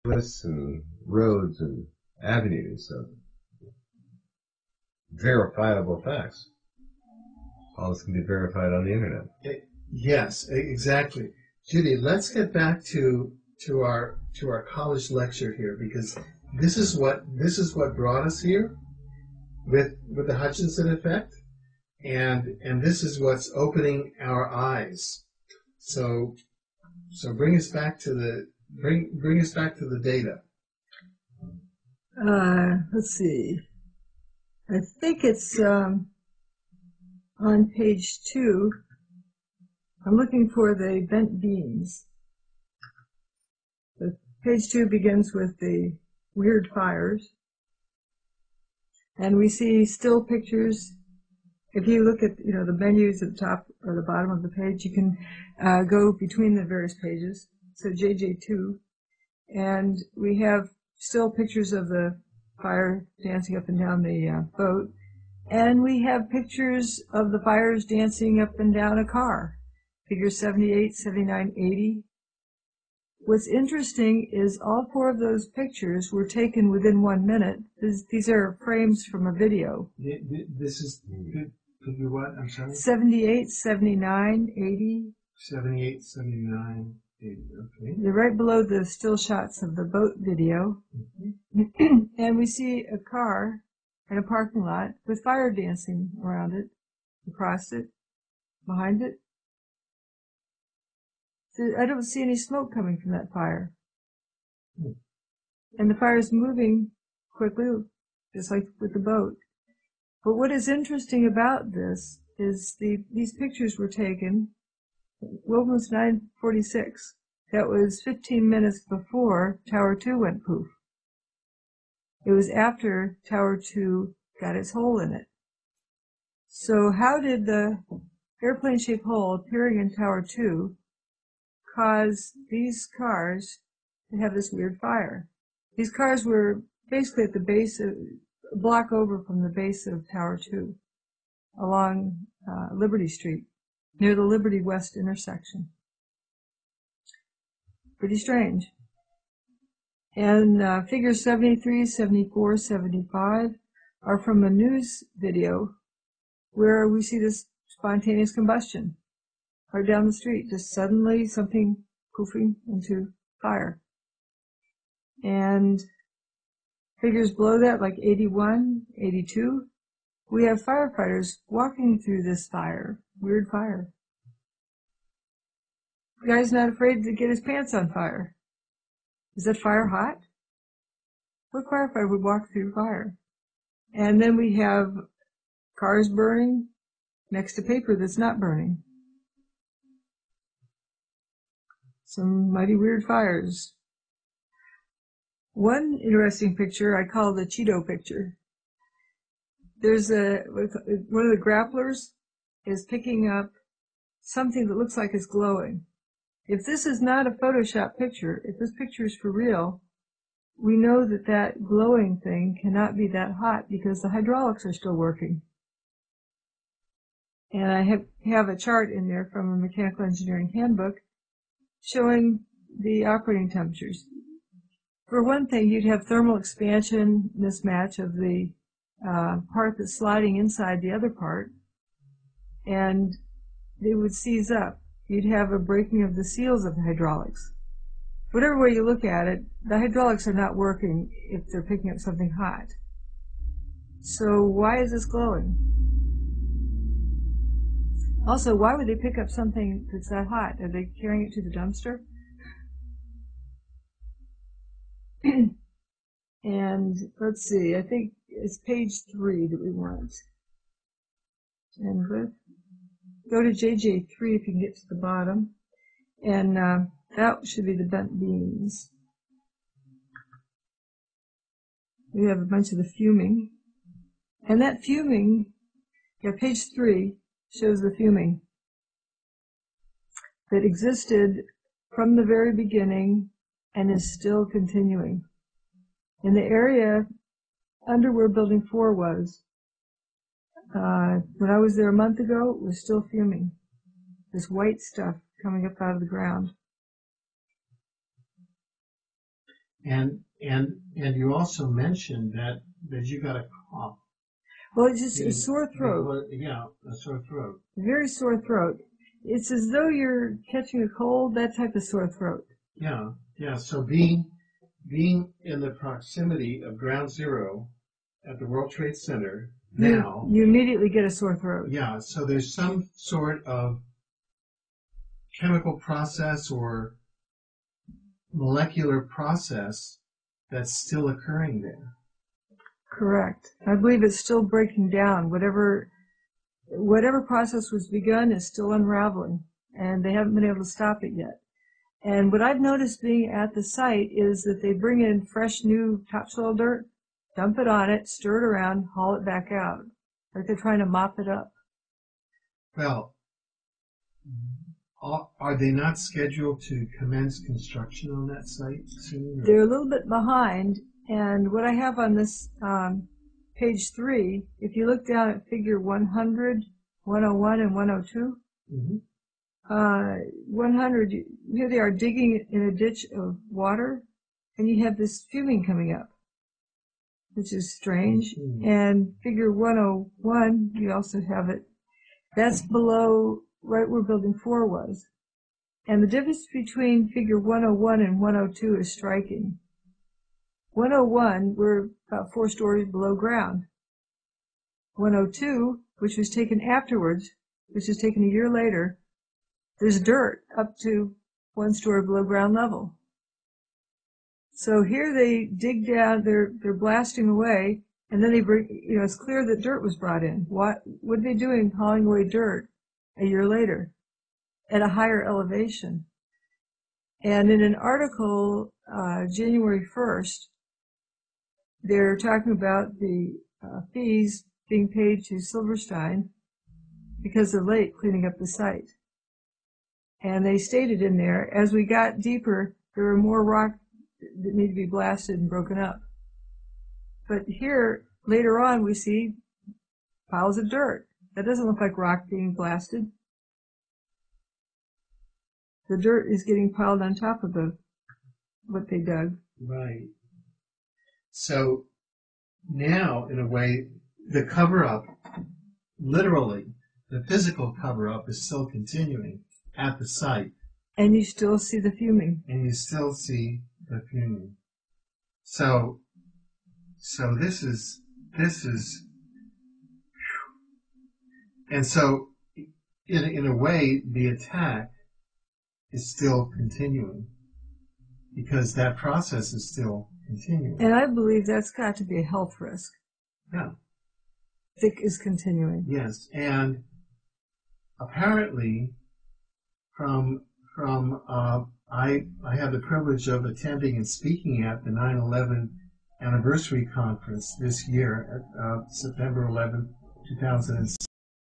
lists and roads and avenues of verifiable facts. All this can be verified on the internet. Yes, exactly. Judy, let's get back to our college lecture here, because this is what brought us here with the Hutchison effect, and this is what's opening our eyes. So bring us back to the data. Let's see. I think it's on page 2. I'm looking for the bent beams. The page 2 begins with the weird fires. And we see still pictures. If you look at the menus at the top or the bottom of the page, you can go between the various pages. So JJ2. And we have still pictures of the fire dancing up and down the boat. And we have pictures of the fires dancing up and down a car. Figures 78, 79, 80. What's interesting is all 4 of those pictures were taken within 1 minute. These are frames from a video. This is figure what? I'm sorry? 78, 79, 80. 78, 79, 80. Okay. They're right below the still shots of the boat video. Mm-hmm. And we see a car in a parking lot with fire dancing around it, across it, behind it. So I don't see any smoke coming from that fire. And the fire is moving quickly, just like with the boat. But what is interesting about this is these pictures were taken. Well, was 9:46. That was 15 minutes before Tower 2 went poof. It was after Tower 2 got its hole in it. So how did the airplane-shaped hole appearing in Tower 2 cause these cars to have this weird fire? These cars were basically at the base of, a block over from the base of Tower 2, along Liberty Street, near the Liberty West intersection. Pretty strange. And figures 73, 74, 75 are from a news video where we see this spontaneous combustion right down the street, just suddenly something poofing into fire. And figures below that, like 81, 82, we have firefighters walking through this fire, weird fire. The guy's not afraid to get his pants on fire. Is that fire hot? What firefighter would walk through fire? And then we have cars burning next to paper that's not burning. Some mighty weird fires. One interesting picture I call the Cheeto picture. There's one of the grapplers is picking up something that looks like it's glowing. If this is not a Photoshop picture, if this picture is for real, we know that that glowing thing cannot be that hot because the hydraulics are still working. And I have a chart in there from a mechanical engineering handbook showing the operating temperatures. For one thing, you'd have thermal expansion mismatch of the part that's sliding inside the other part, and they would seize up. You'd have a breaking of the seals of the hydraulics. Whatever way you look at it, the hydraulics are not working if they're picking up something hot. So why is this glowing? Also, why would they pick up something that's that hot? Are they carrying it to the dumpster? And let's see, I think it's page 3 that we want. And go to JJ3 if you can get to the bottom. And that should be the bent beams. We have a bunch of the fuming. And that fuming, page 3 shows the fuming that existed from the very beginning and is still continuing. In the area under where Building 4 was, when I was there a month ago, it was still fuming. This white stuff coming up out of the ground. And you also mentioned that you got a cough. Well, it's just a sore throat. Well, yeah, a sore throat. Very sore throat. It's as though you're catching a cold, that type of sore throat. Yeah, yeah. So being in the proximity of Ground Zero at the World Trade Center now, you immediately get a sore throat. Yeah. So there's some sort of chemical process or molecular process that's still occurring there. Correct. I believe it's still breaking down. Whatever process was begun is still unraveling, and they haven't been able to stop it yet. And what I've noticed being at the site is that they bring in fresh new topsoil dirt, dump it on it, stir it around, haul it back out, like they're trying to mop it up. Well, are they not scheduled to commence construction on that site soon? They're a little bit behind, and what I have on this page 3, if you look down at figure 100, 101, and 102, 100, here they are digging in a ditch of water, and you have this fuming coming up, which is strange. And figure 101, you also have it. That's below right where building 4 was. And the difference between figure 101 and 102 is striking. 101, we're about 4 stories below ground. 102, which was taken afterwards, which was taken a year later, there's dirt up to 1 story below ground level. So here they dig down, they're blasting away, and then they bring, it's clear that dirt was brought in. What are they doing hauling away dirt a year later at a higher elevation? And in an article, January 1st, they're talking about the fees being paid to Silverstein because they're late cleaning up the site. And they stated in there, as we got deeper, there were more rock that need to be blasted and broken up. But here, later on, we see piles of dirt. That doesn't look like rock being blasted. The dirt is getting piled on top of what they dug. Right. So now, in a way, the cover-up, literally, the physical cover-up is still continuing at the site. And you still see the fuming. So this is, and so in a way, the attack is still continuing because that process is still continuing. And I believe that's got to be a health risk. Yeah. It is continuing. Yes, and apparently I had the privilege of attending and speaking at the 9/11 anniversary conference this year, September 11, 2006.